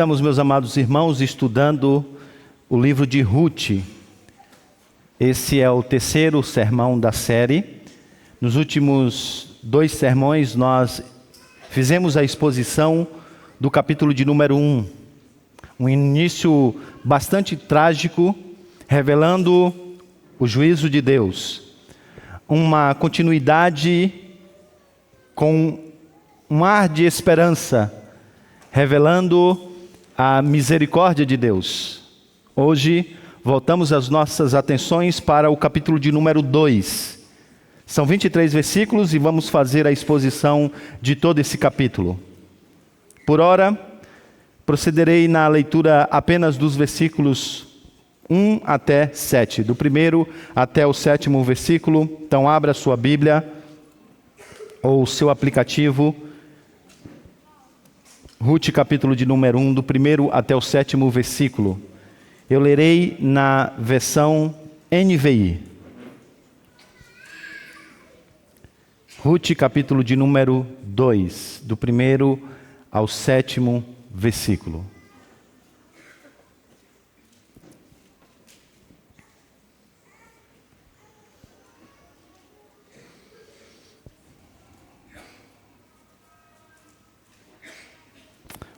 Estamos, meus amados irmãos, estudando o livro de Ruth. Esse é o terceiro sermão da série. Nos últimos 2 sermões, nós fizemos a exposição do capítulo de número 1. Um início bastante trágico, revelando o juízo de Deus. Uma continuidade com um ar de esperança, revelando a misericórdia de Deus. Hoje, voltamos as nossas atenções para o capítulo de número 2. São 23 versículos e vamos fazer a exposição de todo esse capítulo. Por ora, procederei na leitura apenas dos versículos 1 até 7, do primeiro até o 7º versículo. Então, abra sua Bíblia ou o seu aplicativo. Ruth, capítulo de número 1, do primeiro até o 7º versículo. Eu lerei na versão NVI. Ruth, capítulo de número 2, do primeiro ao 7º versículo.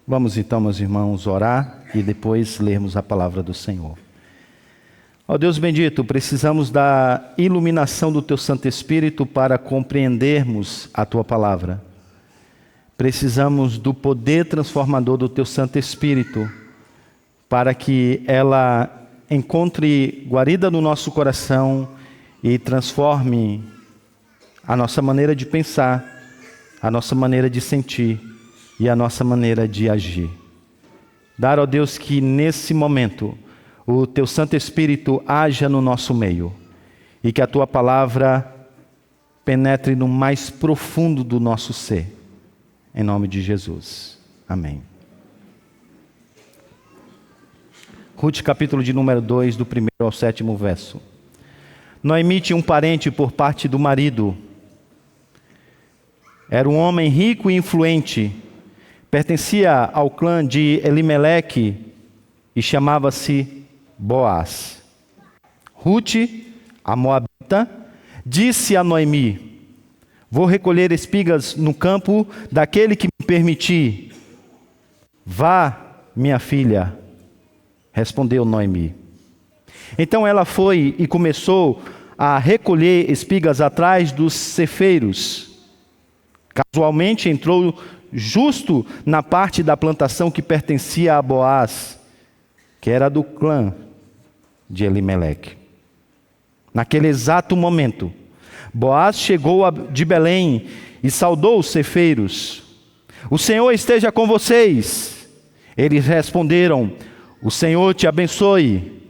Vamos então, meus irmãos, orar e depois lermos a palavra do Senhor. Ó Deus bendito, precisamos da iluminação do Teu Santo Espírito para compreendermos a Tua palavra. Precisamos do poder transformador do Teu Santo Espírito para que ela encontre guarida no nosso coração e transforme a nossa maneira de pensar, a nossa maneira de sentir e a nossa maneira de agir. Dar, ó Deus, que nesse momento o Teu Santo Espírito haja no nosso meio e que a Tua palavra penetre no mais profundo do nosso ser. Em nome de Jesus. Amém. Ruth, capítulo de número 2, do 1º ao 7º verso. Noemi tinha um parente por parte do marido. Era um homem rico e influente. Pertencia ao clã de Elimeleque e chamava-se Boaz. Ruth, a moabita, disse a Noemi: vou recolher espigas no campo daquele que me permitir. Vá, minha filha, respondeu Noemi. Então ela foi e começou a recolher espigas atrás dos cefeiros. Casualmente entrou justo na parte da plantação que pertencia a Boaz, que era do clã de Elimeleque. Naquele exato momento, Boaz chegou de Belém e saudou os cefeiros. O Senhor esteja com vocês. Eles responderam: o Senhor te abençoe.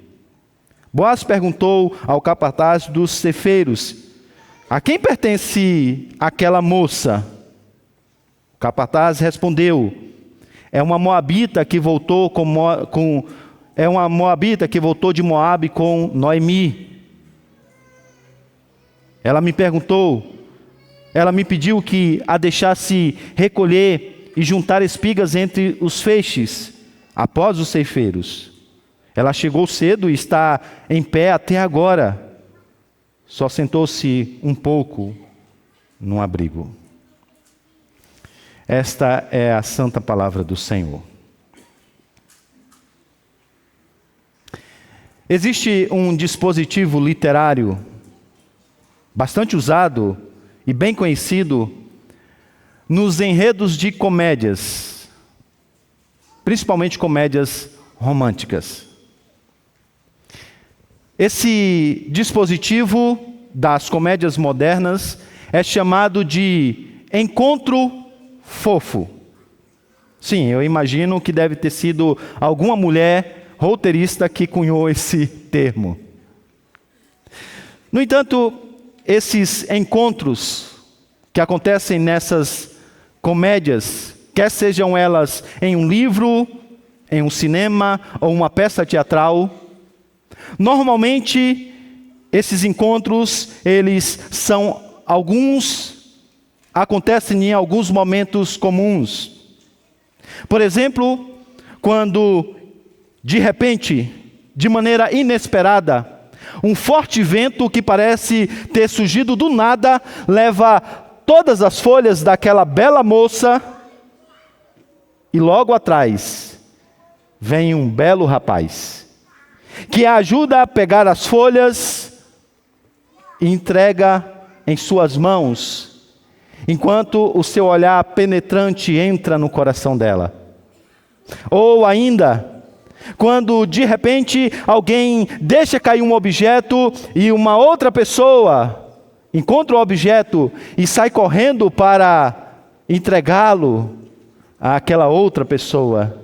Boaz perguntou ao capataz dos cefeiros: a quem pertence aquela moça? O capataz respondeu: é uma moabita que voltou de Moabe com Noemi. Ela me pediu que a deixasse recolher e juntar espigas entre os feixes, após os ceifeiros. Ela chegou cedo e está em pé até agora. Só sentou-se um pouco num abrigo. Esta é a santa palavra do Senhor. Existe um dispositivo literário bastante usado e bem conhecido nos enredos de comédias, principalmente comédias românticas. Esse dispositivo das comédias modernas é chamado de encontro fofo. Sim, eu imagino que deve ter sido alguma mulher roteirista que cunhou esse termo. No entanto, esses encontros que acontecem nessas comédias, quer sejam elas em um livro, em um cinema ou uma peça teatral, normalmente esses encontros, acontecem em alguns momentos comuns. Por exemplo, quando, de repente, de maneira inesperada, um forte vento que parece ter surgido do nada leva todas as folhas daquela bela moça e logo atrás vem um belo rapaz que a ajuda a pegar as folhas e entrega em suas mãos, enquanto o seu olhar penetrante entra no coração dela. Ou ainda, quando de repente alguém deixa cair um objeto e uma outra pessoa encontra o objeto e sai correndo para entregá-lo àquela outra pessoa.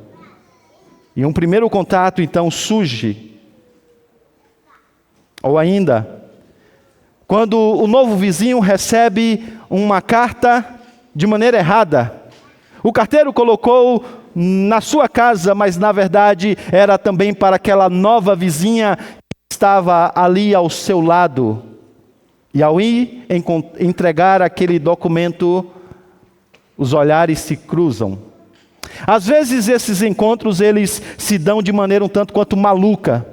E um primeiro contato então surge. Ou ainda, quando o novo vizinho recebe uma carta de maneira errada. O carteiro colocou na sua casa, mas na verdade era também para aquela nova vizinha que estava ali ao seu lado. E ao ir entregar aquele documento, os olhares se cruzam. Às vezes esses encontros eles se dão de maneira um tanto quanto maluca.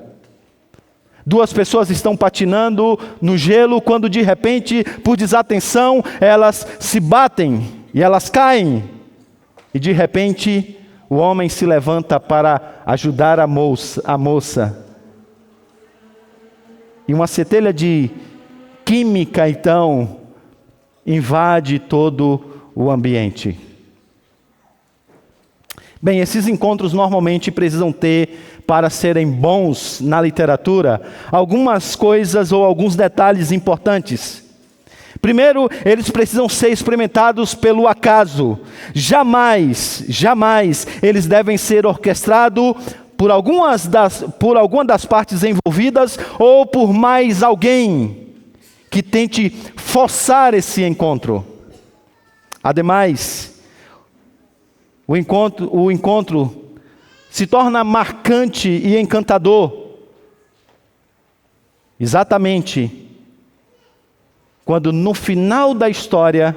Duas pessoas estão patinando no gelo, quando de repente, por desatenção, elas se batem e elas caem. E de repente, o homem se levanta para ajudar a moça. E uma centelha de química, então, invade todo o ambiente. Bem, esses encontros normalmente precisam ter, para serem bons na literatura, algumas coisas ou alguns detalhes importantes. Primeiro, eles precisam ser experimentados pelo acaso. Jamais eles devem ser orquestrados por alguma das partes envolvidas ou por mais alguém que tente forçar esse encontro. Ademais, o encontro se torna marcante e encantador exatamente quando no final da história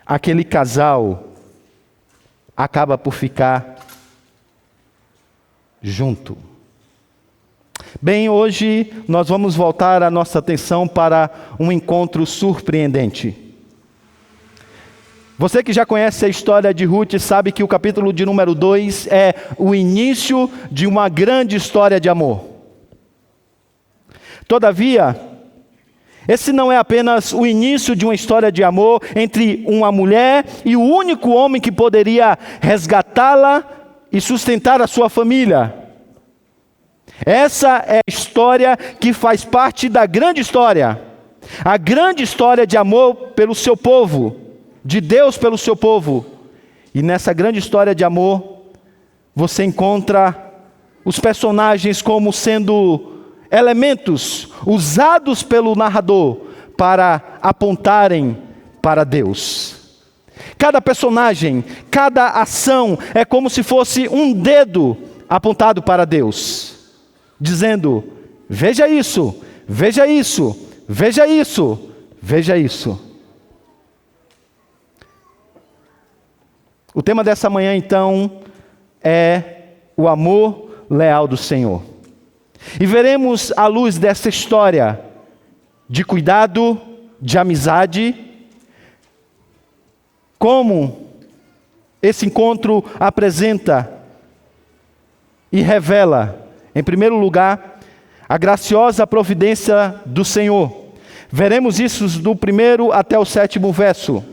aquele casal acaba por ficar junto. Bem, hoje nós vamos voltar a nossa atenção para um encontro surpreendente. Você que já conhece a história de Ruth sabe que o capítulo de número 2 é o início de uma grande história de amor. Todavia, esse não é apenas o início de uma história de amor entre uma mulher e o único homem que poderia resgatá-la e sustentar a sua família. Essa é a história que faz parte da grande história. A grande história de amor pelo seu povo. De Deus pelo seu povo. E nessa grande história de amor, você encontra os personagens como sendo elementos usados pelo narrador para apontarem para Deus. Cada personagem, cada ação é como se fosse um dedo apontado para Deus, dizendo: veja isso, veja isso, veja isso, veja isso. O tema dessa manhã, então, é o amor leal do Senhor. E veremos, à luz dessa história de cuidado, de amizade, como esse encontro apresenta e revela, em primeiro lugar, a graciosa providência do Senhor. Veremos isso do 1º até o 7º verso.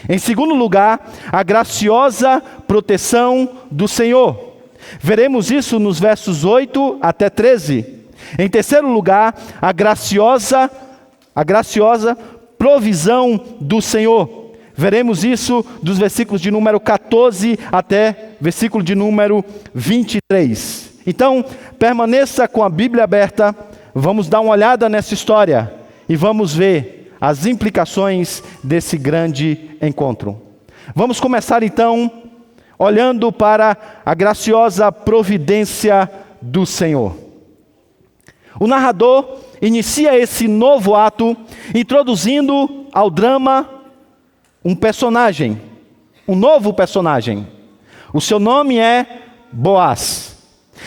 Em segundo lugar, a graciosa proteção do Senhor. Veremos isso nos versos 8 até 13. Em terceiro lugar, a graciosa provisão do Senhor. Veremos isso dos versículos de número 14 até versículo de número 23. Então, permaneça com a Bíblia aberta, vamos dar uma olhada nessa história e vamos ver as implicações desse grande encontro. Vamos começar então olhando para a graciosa providência do Senhor. O narrador inicia esse novo ato introduzindo ao drama um personagem, um novo personagem. O seu nome é Boaz.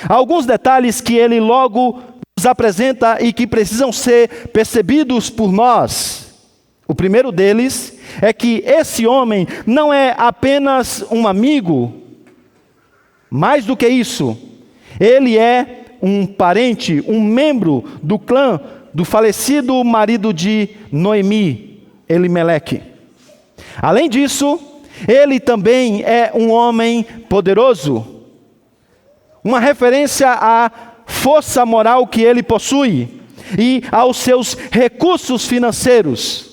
Há alguns detalhes que ele logo nos apresenta e que precisam ser percebidos por nós. O primeiro deles é que esse homem não é apenas um amigo, mais do que isso, ele é um parente, um membro do clã do falecido marido de Noemi, Elimeleque. Além disso, ele também é um homem poderoso, uma referência à força moral que ele possui e aos seus recursos financeiros.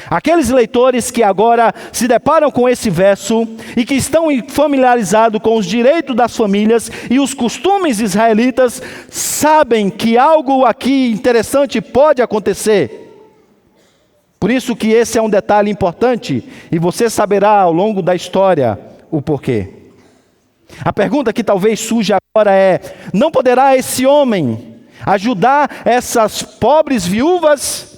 Aqueles leitores que agora se deparam com esse verso e que estão familiarizados com os direitos das famílias e os costumes israelitas, sabem que algo aqui interessante pode acontecer. Por isso que esse é um detalhe importante e você saberá ao longo da história o porquê. A pergunta que talvez surja agora é: não poderá esse homem ajudar essas pobres viúvas?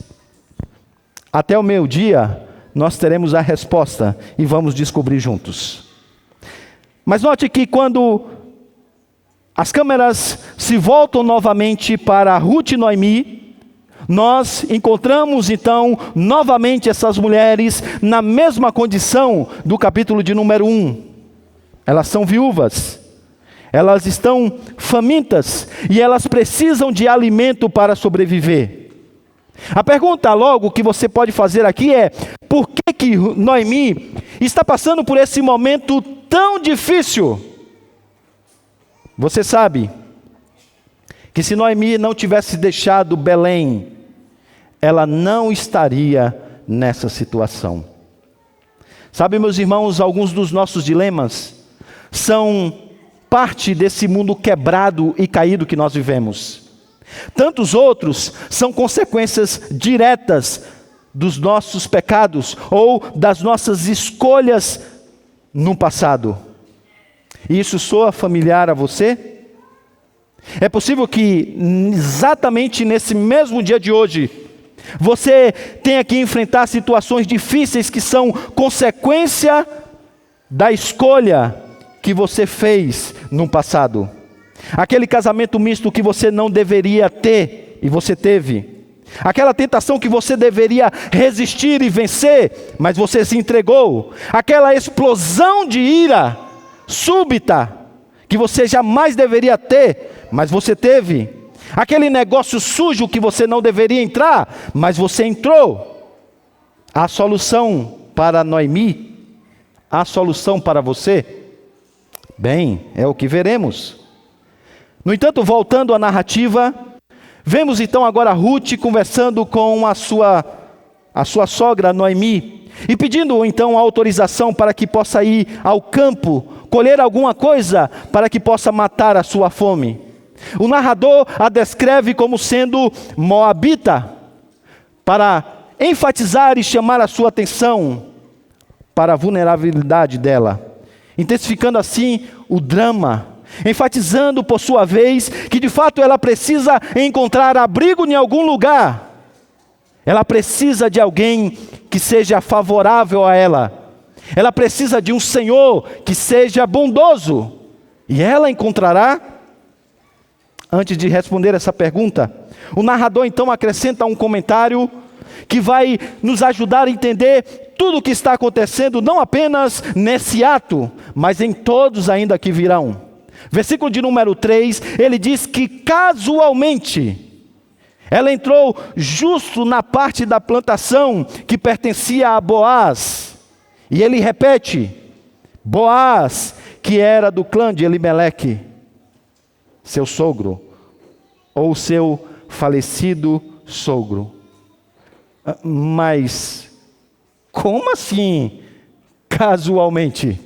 Até o meio-dia, nós teremos a resposta e vamos descobrir juntos. Mas note que quando as câmeras se voltam novamente para Ruth e Noemi, nós encontramos então novamente essas mulheres na mesma condição do capítulo de número 1. Elas são viúvas, elas estão famintas e elas precisam de alimento para sobreviver. A pergunta logo que você pode fazer aqui é: por que Noemi está passando por esse momento tão difícil? Você sabe que se Noemi não tivesse deixado Belém, ela não estaria nessa situação. Sabe, meus irmãos, alguns dos nossos dilemas são parte desse mundo quebrado e caído que nós vivemos. Tantos outros são consequências diretas dos nossos pecados ou das nossas escolhas no passado. E isso soa familiar a você? É possível que exatamente nesse mesmo dia de hoje, você tenha que enfrentar situações difíceis que são consequência da escolha que você fez no passado. Aquele casamento misto que você não deveria ter e você teve. Aquela tentação que você deveria resistir e vencer, mas você se entregou. Aquela explosão de ira súbita que você jamais deveria ter, mas você teve. Aquele negócio sujo que você não deveria entrar, mas você entrou. A solução para Noemi, a solução para você? Bem, é o que veremos. No entanto, voltando à narrativa, vemos então agora Ruth conversando com a sua sogra Noemi e pedindo então autorização para que possa ir ao campo, colher alguma coisa para que possa matar a sua fome. O narrador a descreve como sendo moabita, para enfatizar e chamar a sua atenção para a vulnerabilidade dela, intensificando assim o drama, enfatizando por sua vez que de fato ela precisa encontrar abrigo em algum lugar. Ela precisa de alguém que seja favorável a ela. Ela precisa de um Senhor que seja bondoso. E ela encontrará? Antes de responder essa pergunta, o narrador então acrescenta um comentário que vai nos ajudar a entender tudo o que está acontecendo, não apenas nesse ato, mas em todos ainda que virão. Versículo de número 3, ele diz que casualmente ela entrou justo na parte da plantação que pertencia a Boaz. E ele repete, Boaz, que era do clã de Elimeleque, seu sogro, ou seu falecido sogro. Mas, como assim, casualmente?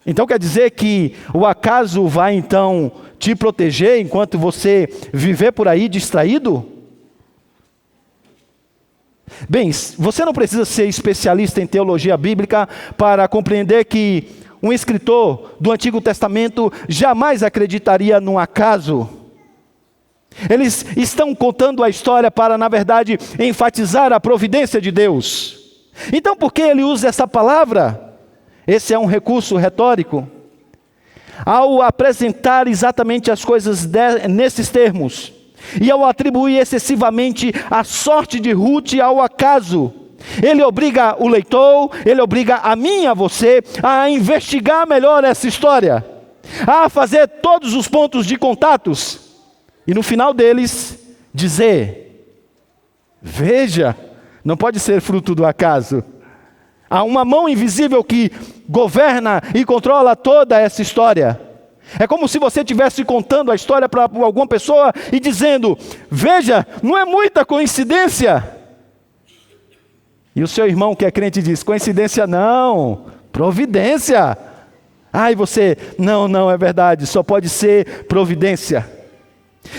Então quer dizer que o acaso vai então te proteger enquanto você viver por aí distraído? Bem, você não precisa ser especialista em teologia bíblica para compreender que um escritor do Antigo Testamento jamais acreditaria num acaso. Eles estão contando a história para, na verdade, enfatizar a providência de Deus. Então por que ele usa essa palavra? Esse é um recurso retórico. ao apresentar exatamente as coisas nesses termos, e ao atribuir excessivamente a sorte de Ruth ao acaso, ele obriga o leitor, ele obriga a mim e a você a investigar melhor essa história, a fazer todos os pontos de contatos, e no final deles dizer: veja, não pode ser fruto do acaso. Há uma mão invisível que governa e controla toda essa história. É como se você estivesse contando a história para alguma pessoa e dizendo: veja, não é muita coincidência. E o seu irmão que é crente diz: coincidência não, providência. E você: não é verdade, só pode ser providência.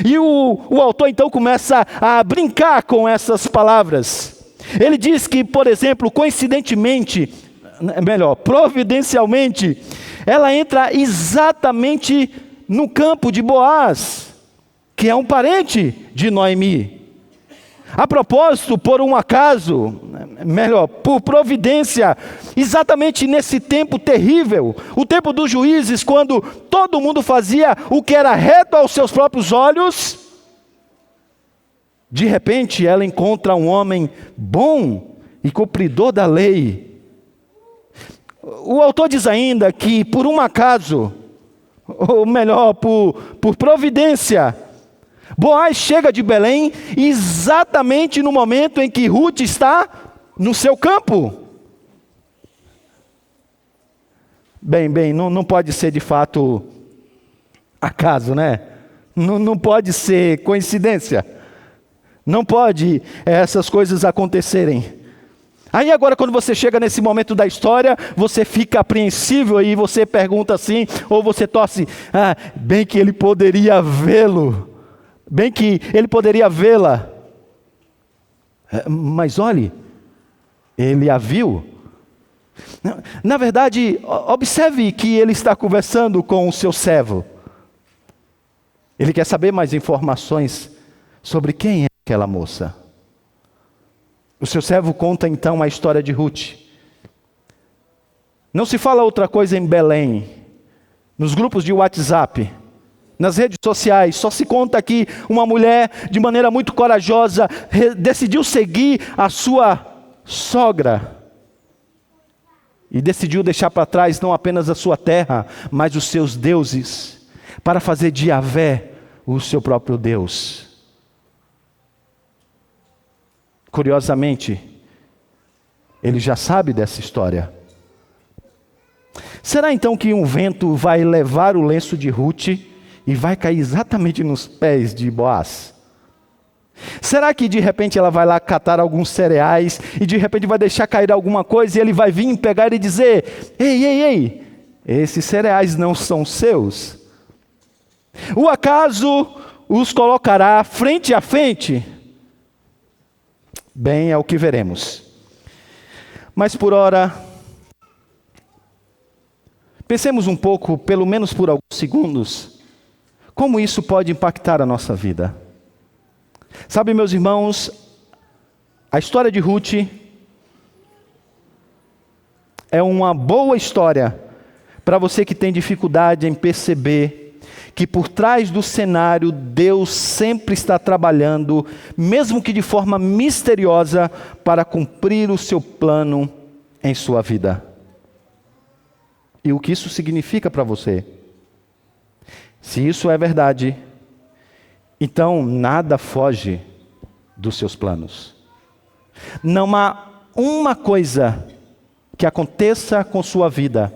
E o autor então começa a brincar com essas palavras. Ele diz que, por exemplo, providencialmente, ela entra exatamente no campo de Boaz, que é um parente de Noemi. A propósito, por um acaso, por providência, exatamente nesse tempo terrível, o tempo dos juízes, quando todo mundo fazia o que era reto aos seus próprios olhos, de repente ela encontra um homem bom e cumpridor da lei. O autor diz ainda que por um acaso, ou melhor, por providência, Boaz chega de Belém exatamente no momento em que Ruth está no seu campo. Bem, não pode ser de fato acaso, né? Não pode ser coincidência. Não pode essas coisas acontecerem. Aí agora, quando você chega nesse momento da história, você fica apreensível e você pergunta assim, ou você torce: bem que ele poderia vê-lo, bem que ele poderia vê-la. Mas olhe, ele a viu. Na verdade, observe que ele está conversando com o seu servo. Ele quer saber mais informações sobre quem é aquela moça. O seu servo conta então a história de Ruth. Não se fala outra coisa em Belém, nos grupos de WhatsApp, nas redes sociais, só se conta que uma mulher, de maneira muito corajosa, decidiu seguir a sua sogra. E decidiu deixar para trás não apenas a sua terra, mas os seus deuses, para fazer de Yahvé o seu próprio Deus. Curiosamente, ele já sabe dessa história. Será então que um vento vai levar o lenço de Ruth e vai cair exatamente nos pés de Boaz? Será que de repente ela vai lá catar alguns cereais e de repente vai deixar cair alguma coisa e ele vai vir pegar e dizer: ei, esses cereais não são seus? O acaso os colocará frente a frente? Bem, é o que veremos. Mas por ora, pensemos um pouco, pelo menos por alguns segundos, como isso pode impactar a nossa vida. Sabe, meus irmãos, a história de Ruth é uma boa história para você que tem dificuldade em perceber que por trás do cenário Deus sempre está trabalhando, mesmo que de forma misteriosa, para cumprir o seu plano em sua vida. E o que isso significa para você? Se isso é verdade, então nada foge dos seus planos. Não há uma coisa que aconteça com sua vida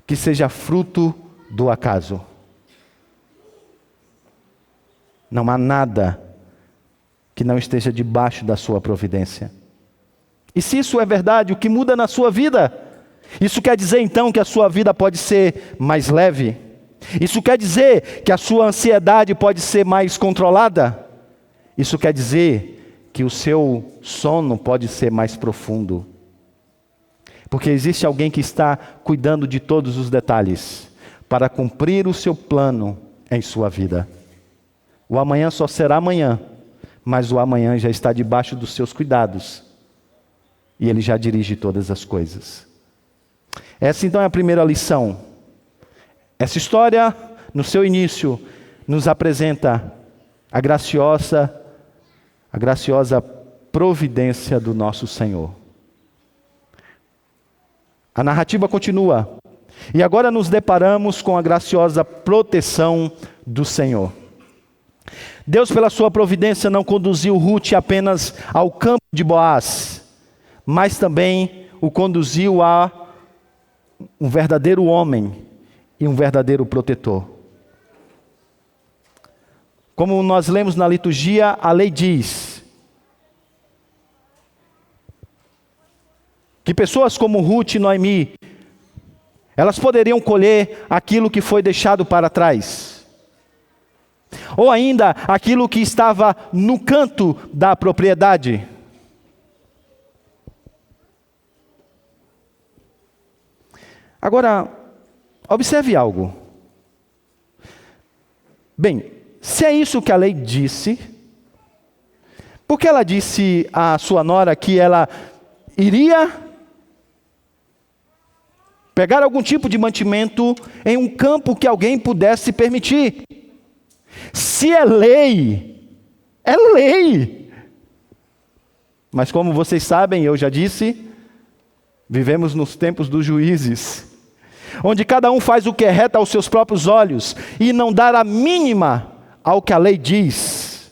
que seja fruto do acaso. Não há nada que não esteja debaixo da sua providência. E se isso é verdade, o que muda na sua vida? Isso quer dizer então que a sua vida pode ser mais leve? Isso quer dizer que a sua ansiedade pode ser mais controlada? Isso quer dizer que o seu sono pode ser mais profundo? Porque existe alguém que está cuidando de todos os detalhes para cumprir o seu plano em sua vida. O amanhã só será amanhã, mas o amanhã já está debaixo dos seus cuidados. E Ele já dirige todas as coisas. Essa então é a primeira lição. Essa história, no seu início, nos apresenta a graciosa providência do nosso Senhor. A narrativa continua. E agora nos deparamos com a graciosa proteção do Senhor. Deus, pela sua providência, não conduziu Ruth apenas ao campo de Boaz, mas também o conduziu a um verdadeiro homem e um verdadeiro protetor. Como nós lemos na liturgia, a lei diz que pessoas como Ruth e Noemi, elas poderiam colher aquilo que foi deixado para trás, ou ainda aquilo que estava no canto da propriedade. Agora, observe algo. Bem, se é isso que a lei disse, por que ela disse à sua nora que ela iria pegar algum tipo de mantimento em um campo que alguém pudesse permitir? Se é lei, é lei. Mas como vocês sabem, eu já disse, vivemos nos tempos dos juízes, onde cada um faz o que é reto aos seus próprios olhos e não dá a mínima ao que a lei diz.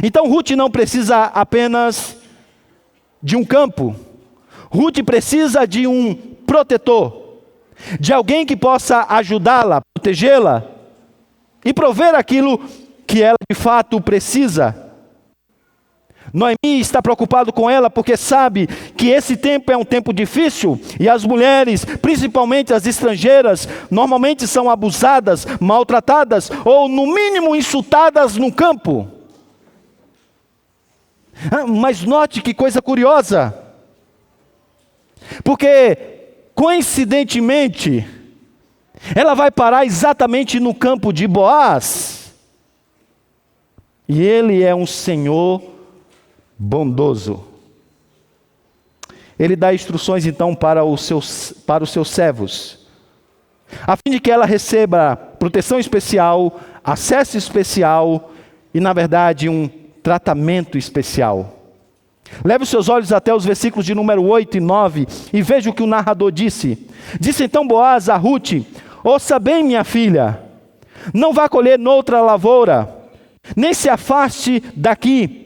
Então Ruth não precisa apenas de um campo. Ruth precisa de um protetor, de alguém que possa ajudá-la, protegê-la e prover aquilo que ela de fato precisa. Noemi está preocupado com ela porque sabe que esse tempo é um tempo difícil e as mulheres, principalmente as estrangeiras, normalmente são abusadas, maltratadas ou no mínimo insultadas no campo. Mas note que coisa curiosa, porque coincidentemente ela vai parar exatamente no campo de Boaz, e ele é um senhor bondoso. Ele dá instruções então para os seus servos, a fim de que ela receba proteção especial, acesso especial e, na verdade, um tratamento especial. Leve os seus olhos até os versículos de número 8 e 9 e veja o que o narrador disse. Disse então Boaz a Ruth: ouça bem, minha filha, não vá colher noutra lavoura, nem se afaste daqui.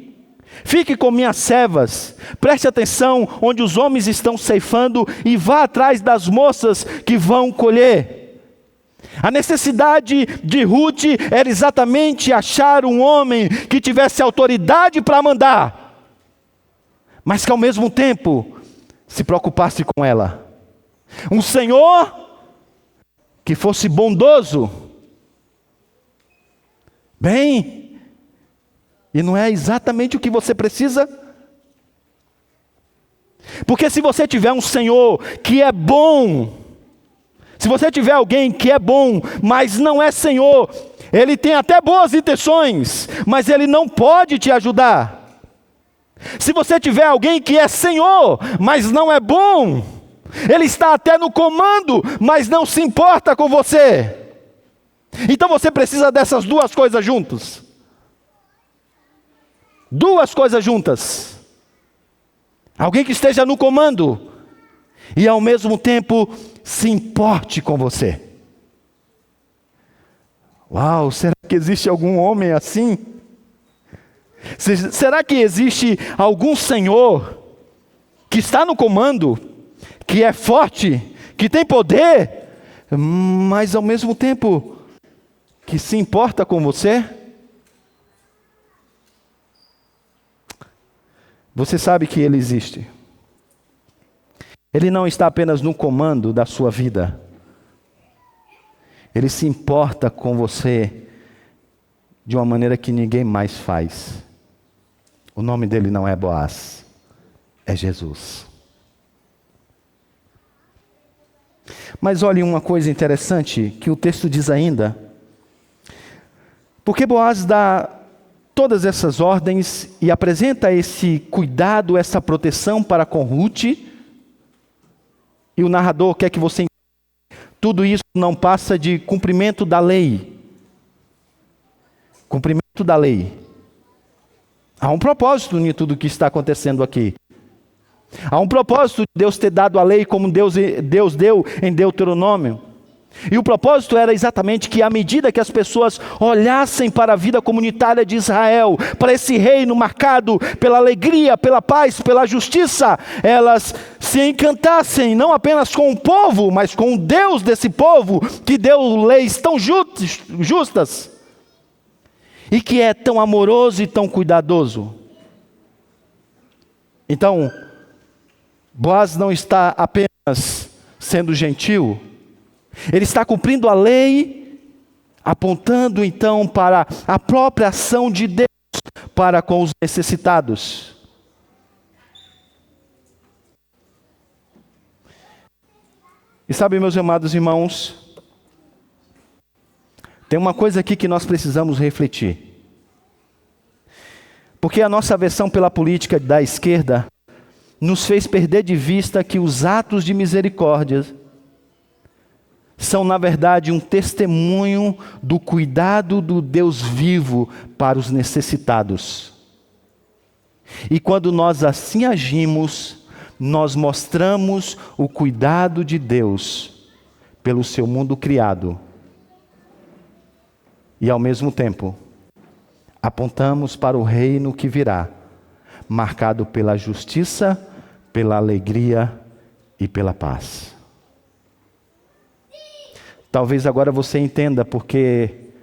Fique com minhas servas, preste atenção onde os homens estão ceifando e vá atrás das moças que vão colher. A necessidade de Ruth era exatamente achar um homem que tivesse autoridade para mandar, mas que ao mesmo tempo se preocupasse com ela. Um senhor que fosse bondoso. Bem, e não é exatamente o que você precisa? Porque se você tiver um senhor que é bom, se você tiver alguém que é bom, mas não é senhor, ele tem até boas intenções, mas ele não pode te ajudar. Se você tiver alguém que é senhor, mas não é bom, ele está até no comando, mas não se importa com você. Então você precisa dessas duas coisas juntas. Duas coisas juntas. Alguém que esteja no comando e ao mesmo tempo se importe com você. Uau, será que existe algum homem assim? Será que existe algum senhor que está no comando, que é forte, que tem poder, mas ao mesmo tempo que se importa com você? Você sabe que ele existe. Ele não está apenas no comando da sua vida. Ele se importa com você de uma maneira que ninguém mais faz. O nome dele não é Boaz, é Jesus. Mas olhe uma coisa interessante que o texto diz ainda. Porque Boaz dá todas essas ordens e apresenta esse cuidado, essa proteção para com Ruth, e o narrador quer que você entenda Tudo isso não passa de cumprimento da lei. Cumprimento da lei. Há um propósito em tudo o que está acontecendo aqui. Há um propósito de Deus ter dado a lei como Deus deu em Deuteronômio. E o propósito era exatamente que à medida que as pessoas olhassem para a vida comunitária de Israel, para esse reino marcado pela alegria, pela paz, pela justiça, elas se encantassem não apenas com o povo, mas com o Deus desse povo, que deu leis tão justas, e que é tão amoroso e tão cuidadoso. Então, Boaz não está apenas sendo gentil, ele está cumprindo a lei, apontando então para a própria ação de Deus para com os necessitados. E sabe, meus amados irmãos, tem uma coisa aqui que nós precisamos refletir. Porque a nossa versão pela política da esquerda nos fez perder de vista que os atos de misericórdia são, na verdade, um testemunho do cuidado do Deus vivo para os necessitados. E quando nós assim agimos, nós mostramos o cuidado de Deus pelo seu mundo criado. E ao mesmo tempo, apontamos para o reino que virá, marcado pela justiça, pela alegria e pela paz. Talvez agora você entenda porque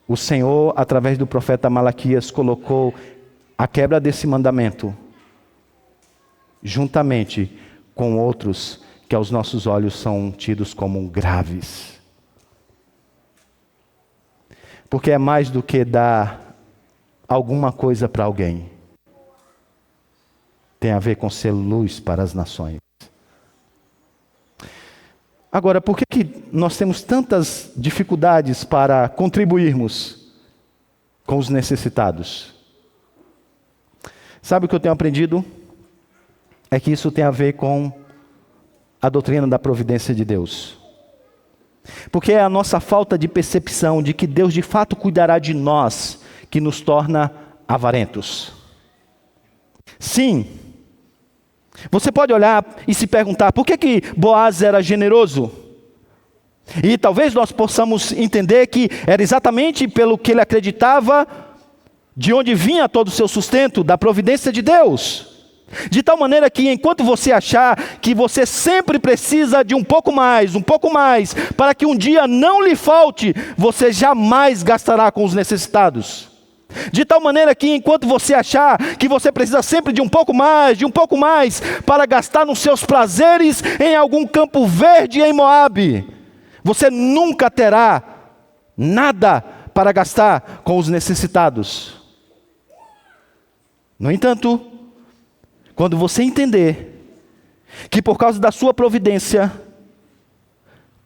o Senhor, através do profeta Malaquias, colocou a quebra desse mandamento juntamente com outros que aos nossos olhos são tidos como graves. Porque é mais do que dar alguma coisa para alguém. Tem a ver com ser luz para as nações. Agora, por que nós temos tantas dificuldades para contribuirmos com os necessitados? Sabe o que eu tenho aprendido? É que isso tem a ver com a doutrina da providência de Deus. Porque é a nossa falta de percepção de que Deus de fato cuidará de nós que nos torna avarentos. Sim, você pode olhar e se perguntar por que Boaz era generoso? E talvez nós possamos entender que era exatamente pelo que ele acreditava, de onde vinha todo o seu sustento, da providência de Deus. De tal maneira que enquanto você achar que você sempre precisa de um pouco mais, para que um dia não lhe falte, você jamais gastará com os necessitados. De tal maneira que enquanto você achar que você precisa sempre de um pouco mais, para gastar nos seus prazeres em algum campo verde em Moabe, você nunca terá nada para gastar com os necessitados. No entanto, quando você entender que por causa da sua providência,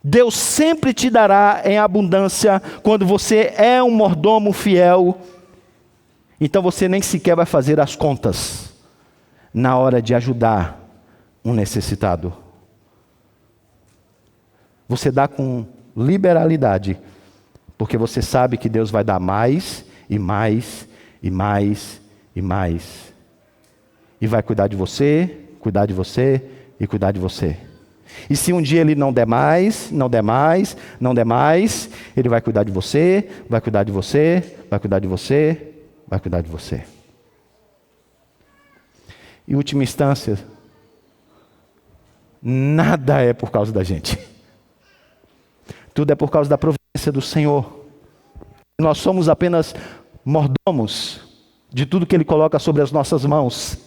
Deus sempre te dará em abundância quando você é um mordomo fiel, então você nem sequer vai fazer as contas na hora de ajudar um necessitado. Você dá com liberalidade, porque você sabe que Deus vai dar mais e mais e mais e mais. E vai cuidar de você, cuidar de você e cuidar de você. E se um dia Ele não der mais, Ele vai cuidar de você, vai cuidar de você, vai cuidar de você, vai cuidar de você. Em última instância, nada é por causa da gente. Tudo é por causa da providência do Senhor. Nós somos apenas mordomos de tudo que Ele coloca sobre as nossas mãos.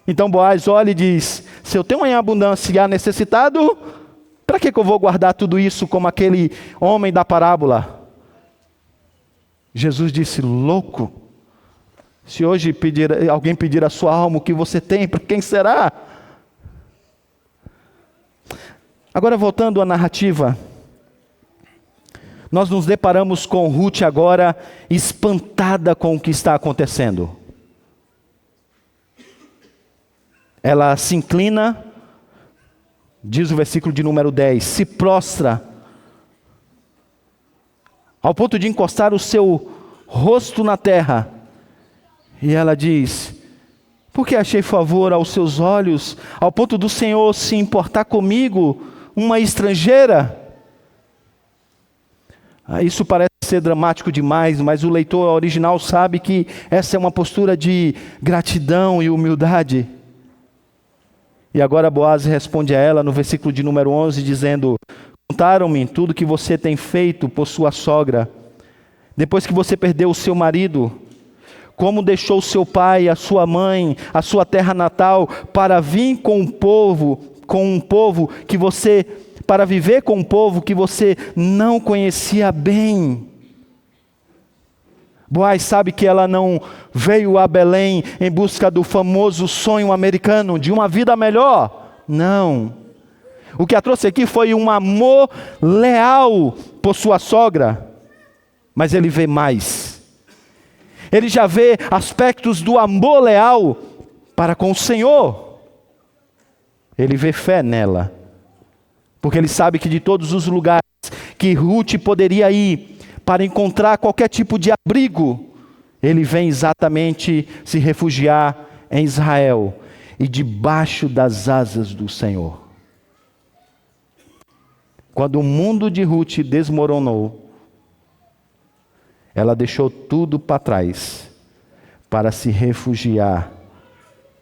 Então Boaz olha e diz: se eu tenho em abundância e há necessitado, para que eu vou guardar tudo isso como aquele homem da parábola? Jesus disse: louco, se hoje alguém pedir a sua alma o que você tem, para quem será? Agora voltando à narrativa, nós nos deparamos com Ruth agora espantada com o que está acontecendo. Ela se inclina diz o versículo de número 10, se prostra, ao ponto de encostar o seu rosto na terra. E ela diz: porque achei favor aos seus olhos, ao ponto do Senhor se importar comigo, uma estrangeira? Isso parece ser dramático demais, mas o leitor original sabe que essa é uma postura de gratidão e humildade. E agora Boaz responde a ela no versículo de número 11, dizendo: contaram-me tudo que você tem feito por sua sogra, depois que você perdeu o seu marido, como deixou seu pai, a sua mãe, a sua terra natal, para vir para viver com um povo que você não conhecia bem. Boaz sabe que ela não veio a Belém em busca do famoso sonho americano de uma vida melhor. Não. O que a trouxe aqui foi um amor leal por sua sogra. Mas ele vê mais. Ele já vê aspectos do amor leal para com o Senhor. Ele vê fé nela. Porque ele sabe que de todos os lugares que Ruth poderia ir para encontrar qualquer tipo de abrigo, ele vem exatamente se refugiar em Israel e debaixo das asas do Senhor. Quando o mundo de Ruth desmoronou, ela deixou tudo para trás para se refugiar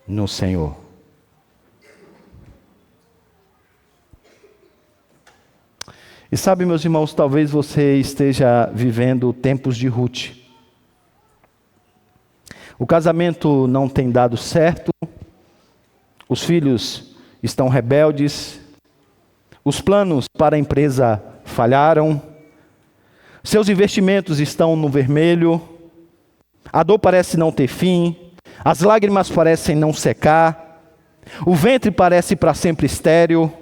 no Senhor. E sabe, meus irmãos, talvez você esteja vivendo tempos de Ruth. O casamento não tem dado certo, os filhos estão rebeldes, os planos para a empresa falharam, seus investimentos estão no vermelho, a dor parece não ter fim, as lágrimas parecem não secar, o ventre parece para sempre estéril.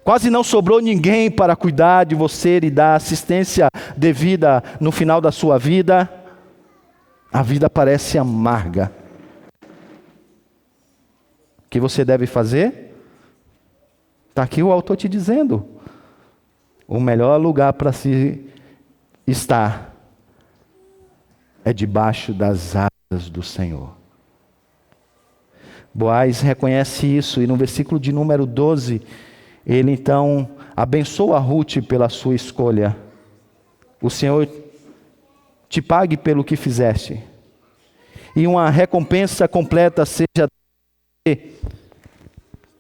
Quase não sobrou ninguém para cuidar de você e dar assistência devida no final da sua vida. A vida parece amarga. O que você deve fazer? Está aqui o autor te dizendo. O melhor lugar para se estar é debaixo das asas do Senhor. Boaz reconhece isso e no versículo de número 12... ele então abençoa Ruth pela sua escolha. O Senhor te pague pelo que fizeste, e uma recompensa completa seja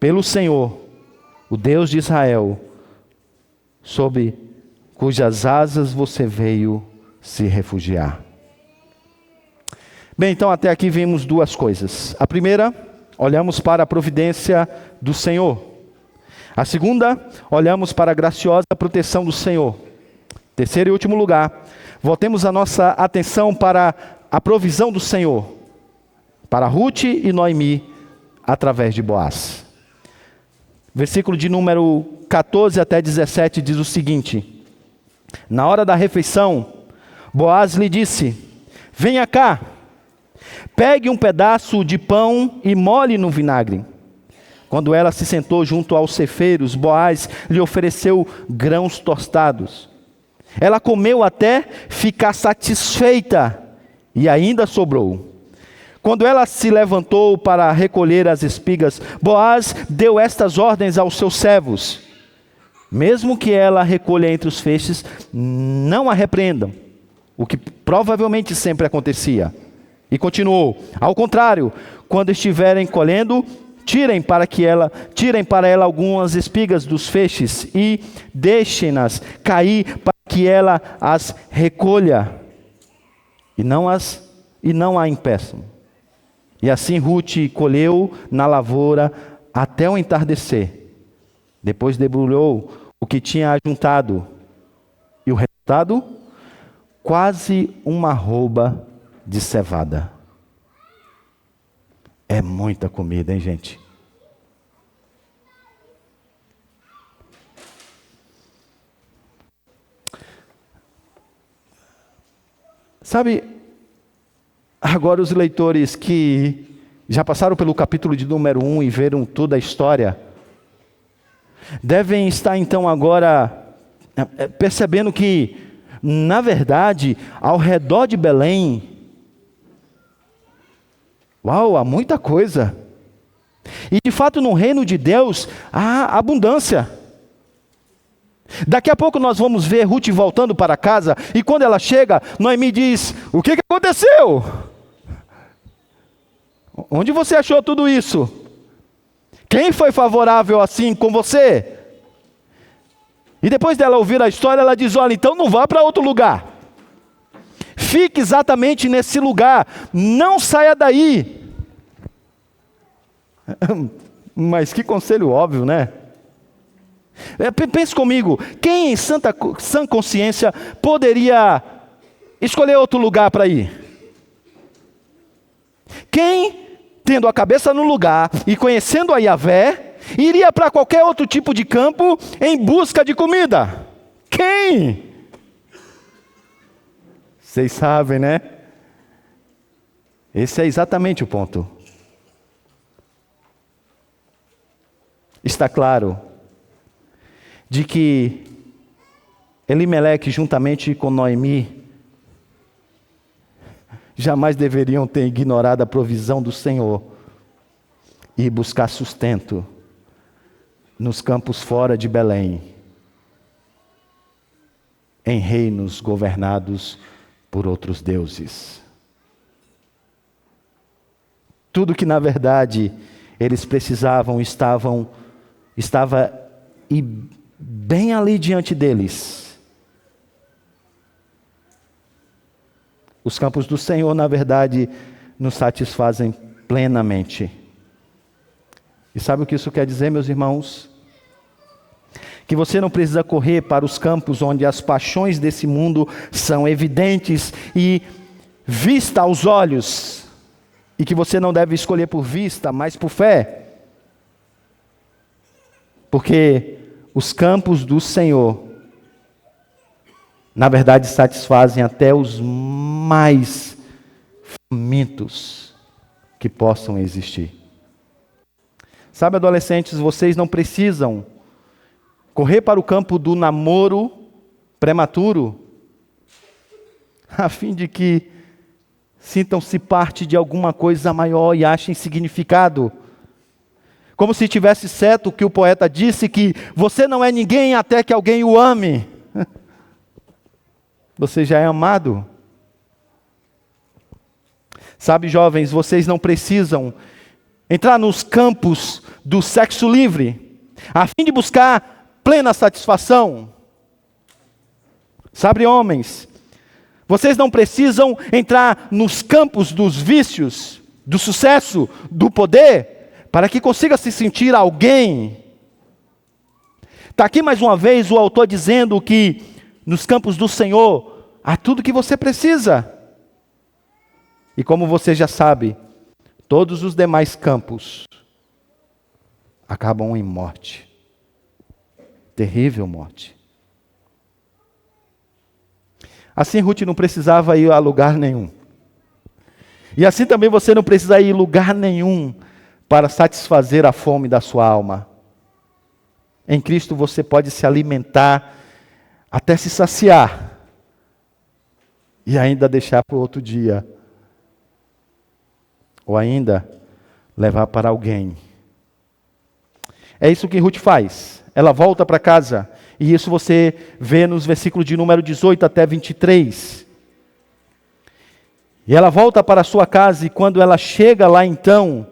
pelo Senhor, o Deus de Israel, sob cujas asas você veio se refugiar. Bem, então até aqui vimos duas coisas. A primeira, olhamos para a providência do Senhor. A segunda, olhamos para a graciosa proteção do Senhor. Terceiro e último lugar, voltemos a nossa atenção para a provisão do Senhor, para Ruth e Noemi, através de Boaz. Versículo de número 14 até 17 diz o seguinte: na hora da refeição, Boaz lhe disse: venha cá, pegue um pedaço de pão e molhe no vinagre. Quando ela se sentou junto aos cefeiros, Boaz lhe ofereceu grãos tostados. Ela comeu até ficar satisfeita e ainda sobrou. Quando ela se levantou para recolher as espigas, Boaz deu estas ordens aos seus servos: mesmo que ela recolha entre os feixes, não a repreendam, o que provavelmente sempre acontecia. E continuou: ao contrário, quando estiverem colhendo, tirem para ela algumas espigas dos feixes e deixem-nas cair para que ela as recolha e não a impeçam. E assim Ruth colheu na lavoura até o entardecer. Depois debulhou o que tinha ajuntado. E o resultado? Quase uma arroba de cevada. É muita comida, hein, gente? Sabe, agora os leitores que já passaram pelo capítulo de número 1 e viram toda a história, devem estar então agora percebendo que, na verdade, ao redor de Belém, uau, há muita coisa. E de fato no reino de Deus há abundância. Daqui a pouco nós vamos ver Ruth voltando para casa, e quando ela chega, Noemi diz: o que aconteceu? Onde você achou tudo isso? Quem foi favorável assim com você? E depois dela ouvir a história, ela diz: olha, então não vá para outro lugar. Fique exatamente nesse lugar, não saia daí. Mas que conselho óbvio, né? Pense comigo, quem em sã consciência poderia escolher outro lugar para ir? Quem, tendo a cabeça no lugar e conhecendo a Yahvé, iria para qualquer outro tipo de campo em busca de comida? Quem? Vocês sabem, né? Esse é exatamente o ponto. Está claro de que Elimeleque, juntamente com Noemi, jamais deveriam ter ignorado a provisão do Senhor e buscar sustento nos campos fora de Belém, em reinos governados por outros deuses. Tudo que na verdade eles precisavam estava e bem ali diante deles. Os campos do Senhor, na verdade, nos satisfazem plenamente. E sabe o que isso quer dizer, meus irmãos? Que você não precisa correr para os campos onde as paixões desse mundo são evidentes e vista aos olhos, e que você não deve escolher por vista, mas por fé. Porque os campos do Senhor, na verdade, satisfazem até os mais famintos que possam existir. Sabe, adolescentes, vocês não precisam correr para o campo do namoro prematuro, a fim de que sintam-se parte de alguma coisa maior e achem significado. Como se tivesse certo o que o poeta disse, que você não é ninguém até que alguém o ame. Você já é amado. Sabe, jovens, vocês não precisam entrar nos campos do sexo livre, a fim de buscar plena satisfação. Sabe, homens, vocês não precisam entrar nos campos dos vícios, do sucesso, do poder, para que consiga se sentir alguém. Está aqui mais uma vez o autor dizendo que nos campos do Senhor há tudo que você precisa. E como você já sabe, todos os demais campos acabam em morte. Terrível morte. Assim Ruth não precisava ir a lugar nenhum. E assim também você não precisa ir a lugar nenhum para satisfazer a fome da sua alma. Em Cristo você pode se alimentar até se saciar e ainda deixar para o outro dia. Ou ainda levar para alguém. É isso que Ruth faz. Ela volta para casa. E isso você vê nos versículos de número 18 até 23. E ela volta para a sua casa, e quando ela chega lá então,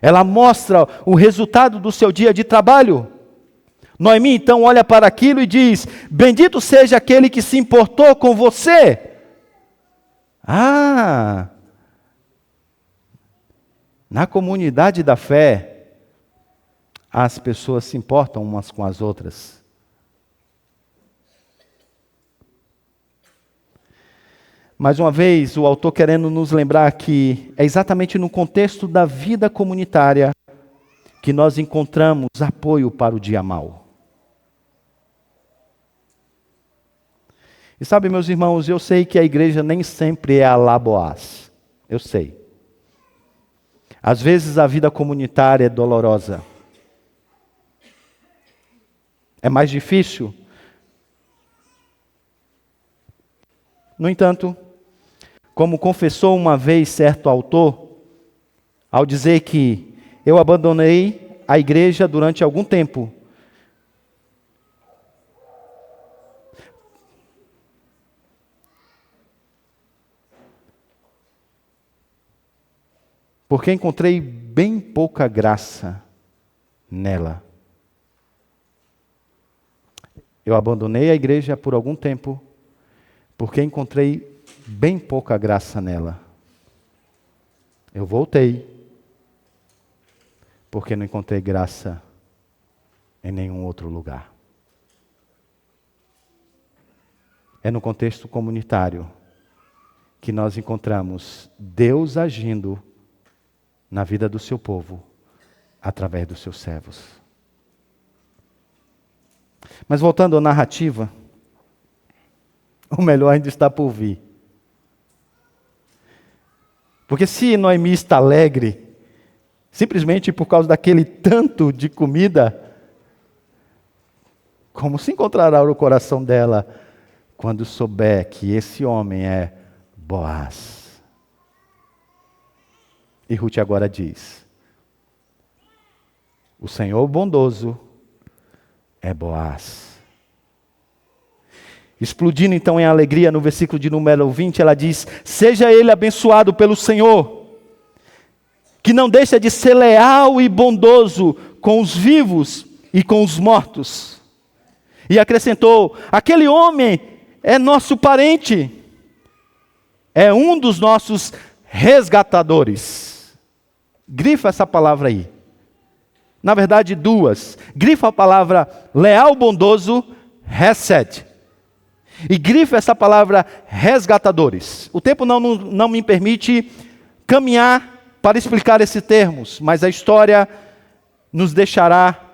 ela mostra o resultado do seu dia de trabalho. Noemi então olha para aquilo e diz: bendito seja aquele que se importou com você. Na comunidade da fé, as pessoas se importam umas com as outras. Mais uma vez, o autor querendo nos lembrar que é exatamente no contexto da vida comunitária que nós encontramos apoio para o dia mau. E sabe, meus irmãos, eu sei que a igreja nem sempre é a lá Boaz. Eu sei. Às vezes a vida comunitária é dolorosa. É mais difícil. No entanto, como confessou uma vez certo autor, ao dizer que eu abandonei a igreja durante algum tempo, porque encontrei bem pouca graça nela. Eu abandonei a igreja por algum tempo, porque encontrei bem pouca graça nela. Eu voltei, porque não encontrei graça em nenhum outro lugar. É no contexto comunitário que nós encontramos Deus agindo na vida do seu povo, através dos seus servos. Mas voltando à narrativa, o melhor ainda está por vir. Porque se Noemi está alegre, simplesmente por causa daquele tanto de comida, como se encontrará o coração dela quando souber que esse homem é Boaz? E Ruth agora diz: o Senhor bondoso é Boaz. Explodindo então em alegria, no versículo de número 20, ela diz: seja ele abençoado pelo Senhor, que não deixa de ser leal e bondoso com os vivos e com os mortos. E acrescentou: aquele homem é nosso parente, é um dos nossos resgatadores. Grifa essa palavra aí. Na verdade, duas. Grifa a palavra leal, bondoso, hesed. E grifa essa palavra resgatadores. O tempo não me permite caminhar para explicar esses termos, mas a história nos deixará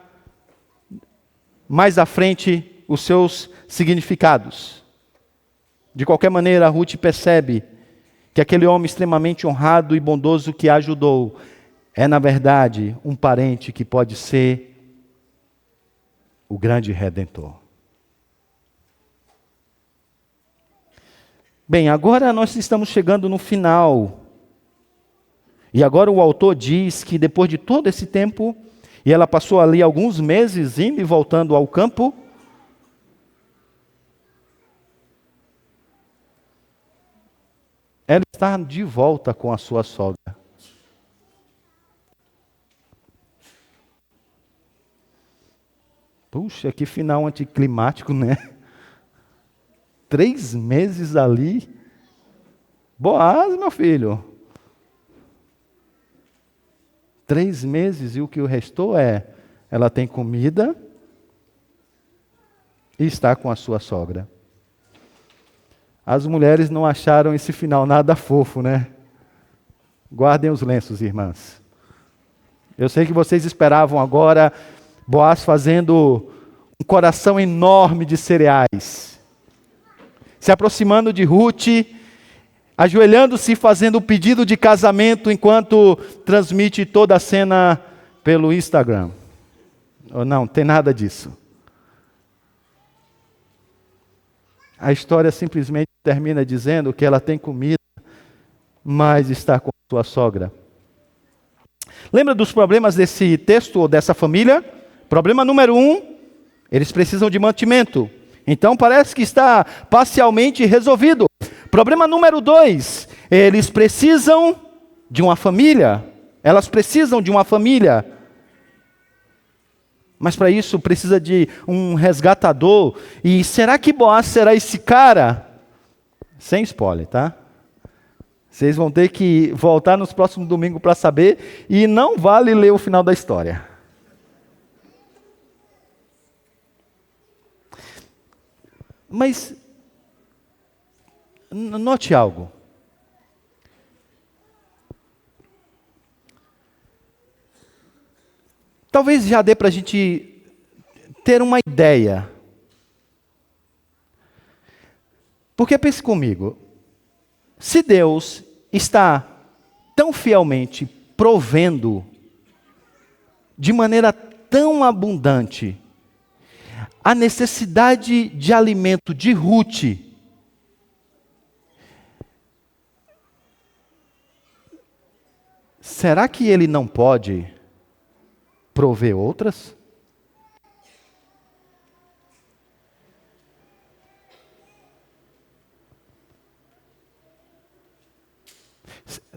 mais à frente os seus significados. De qualquer maneira, Ruth percebe que aquele homem extremamente honrado e bondoso que a ajudou é, na verdade, um parente que pode ser o grande Redentor. Bem, agora nós estamos chegando no final. E agora o autor diz que depois de todo esse tempo, e ela passou ali alguns meses indo e voltando ao campo, ela está de volta com a sua sogra. Puxa, que final anticlimático, né? 3 meses ali. Boaz, meu filho. 3 meses e o que o restou é, ela tem comida e está com a sua sogra. As mulheres não acharam esse final nada fofo, né? Guardem os lenços, irmãs. Eu sei que vocês esperavam agora Boaz fazendo um coração enorme de cereais, se aproximando de Ruth, ajoelhando-se e fazendo o pedido de casamento enquanto transmite toda a cena pelo Instagram. Não, tem nada disso. A história simplesmente termina dizendo que ela tem comida, mas está com a sua sogra. Lembra dos problemas desse texto ou dessa família? Problema número 1, eles precisam de mantimento. Então parece que está parcialmente resolvido. Problema número 2, eles precisam de uma família. Elas precisam de uma família. Mas para isso precisa de um resgatador. E será que Boaz será esse cara? Sem spoiler, tá? Vocês vão ter que voltar nos próximos domingos para saber. E não vale ler o final da história. Mas, note algo. Talvez já dê para a gente ter uma ideia. Porque pense comigo, se Deus está tão fielmente provendo de maneira tão abundante a necessidade de alimento de Ruth, será que ele não pode prover outras?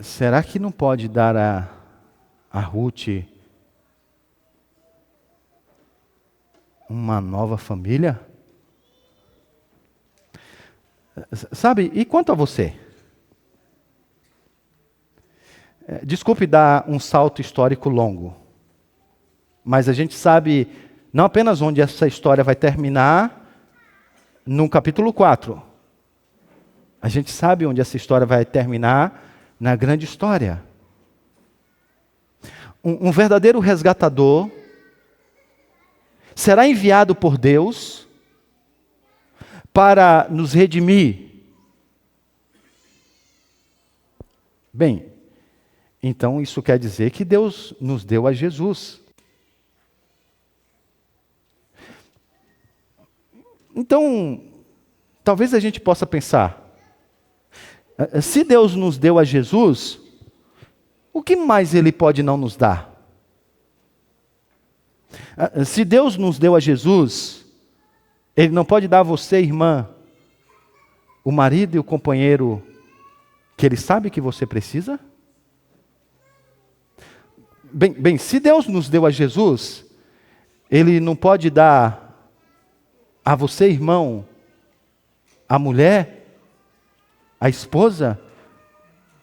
Será que não pode dar a Ruth uma nova família? Sabe, e quanto a você? Desculpe dar um salto histórico longo, mas a gente sabe não apenas onde essa história vai terminar no capítulo 4. A gente sabe onde essa história vai terminar na grande história. Um verdadeiro resgatador será enviado por Deus para nos redimir. Bem, então isso quer dizer que Deus nos deu a Jesus. Então, talvez a gente possa pensar, se Deus nos deu a Jesus, o que mais Ele pode não nos dar? Se Deus nos deu a Jesus, Ele não pode dar a você, irmã, o marido e o companheiro que Ele sabe que você precisa? Bem, se Deus nos deu a Jesus, Ele não pode dar a você, irmão, a mulher, a esposa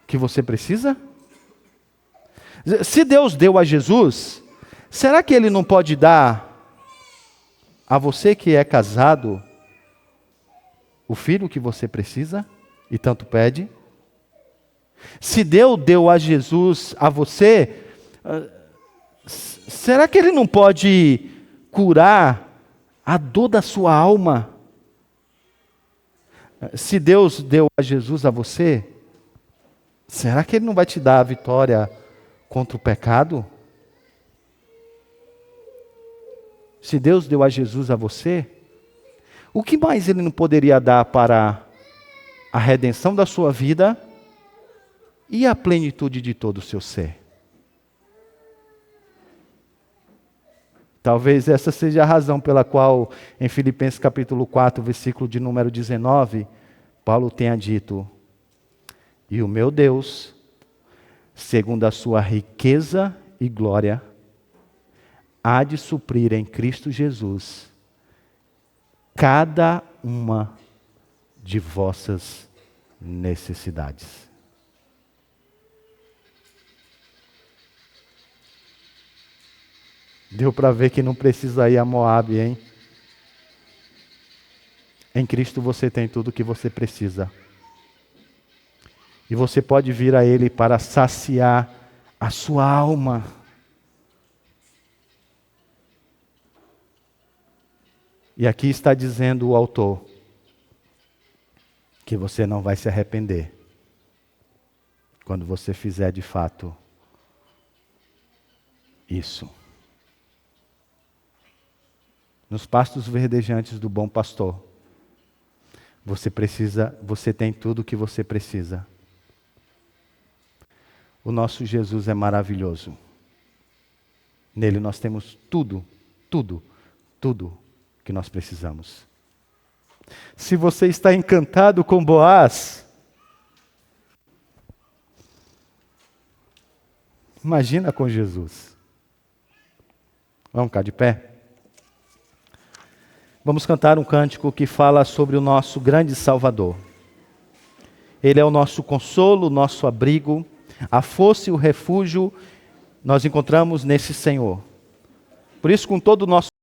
que você precisa? Se Deus deu a Jesus, será que Ele não pode dar a você que é casado o filho que você precisa e tanto pede? Se Deus deu a Jesus a você, será que Ele não pode curar a dor da sua alma? Se Deus deu a Jesus a você, será que Ele não vai te dar a vitória contra o pecado? Se Deus deu a Jesus a você, o que mais Ele não poderia dar para a redenção da sua vida e a plenitude de todo o seu ser? Talvez essa seja a razão pela qual, em Filipenses capítulo 4, versículo de número 19, Paulo tenha dito: e o meu Deus, segundo a sua riqueza e glória, há de suprir em Cristo Jesus cada uma de vossas necessidades. Deu para ver que não precisa ir a Moabe, hein? Em Cristo você tem tudo o que você precisa. E você pode vir a Ele para saciar a sua alma. E aqui está dizendo o autor que você não vai se arrepender quando você fizer de fato isso. Nos pastos verdejantes do bom pastor, você tem tudo o que você precisa. O nosso Jesus é maravilhoso. Nele nós temos tudo que nós precisamos. Se você está encantado com Boaz, imagina com Jesus. Vamos ficar de pé? Vamos cantar um cântico que fala sobre o nosso grande Salvador. Ele é o nosso consolo, o nosso abrigo, a força e o refúgio nós encontramos nesse Senhor. Por isso, com todo o nosso